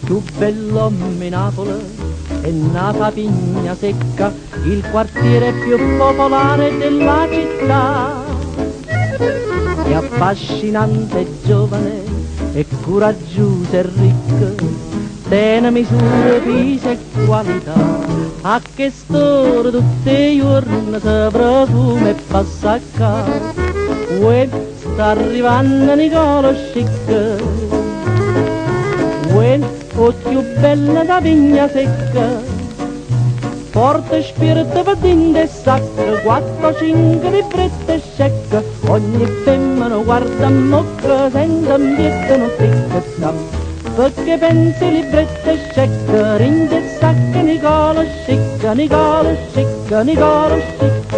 più bello a Napoli è nata Pigna Secca, il quartiere più popolare della città. È affascinante e giovane, è coraggiosa e ricca, tiene misure, peso e qualità. A che storia tutti i giorni si profuma e passa a casa. Uè, sta arrivando Nicola Chic. Uè, occhio bella da Pigna Secca, forte spirito per dinde e sacca, 4-5 librette scecca, ogni femmina guarda a mocca, senza un bietto non ticca, perché pensi librette scecca, rinde e sacca, Nicola Chic, Nicola Chic, Nicola Chic.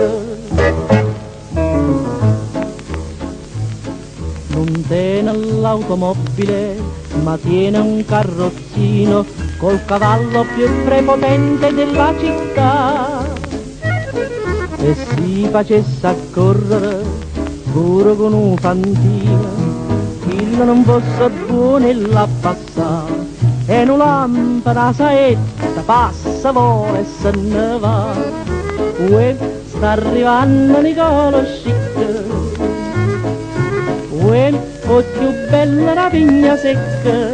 Non tiene l'automobile, ma tiene un carrozzino col cavallo più prepotente della città. E si facesse a correre pure con un fantino, il non fosse buono e la passare, e una lampada saetta passa, vola e se ne va. Uè, sta arrivando Nicola Chic. Uè, occhio bella la Pigna Secca,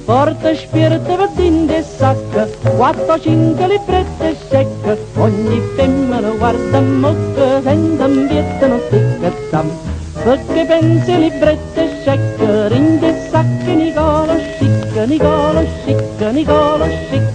forte spirito per dinde e sacca, 4-5 librette scecca, ogni femmina guarda a mocca, senza un bietto non ticca, perché pensi librette scecca, rinde e sacca, Nicola Chic, Nicola Chic, Nicola Chic.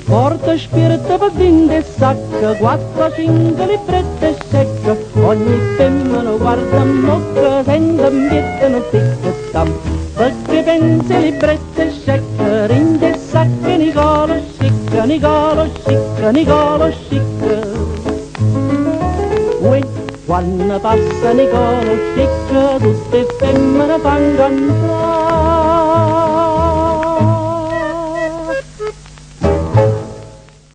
Forte spirito per dinde e sacca, 4-5 librette scecca, ogni femmina guarda a mocca, senza un bietto non ticca, perché pensi librette scecca, rinde e sacca, Nicola Chic, Nicola Chic, Nicola Chic. Uè, quando passa Nicola Chic, tutte femmine fanno cantare.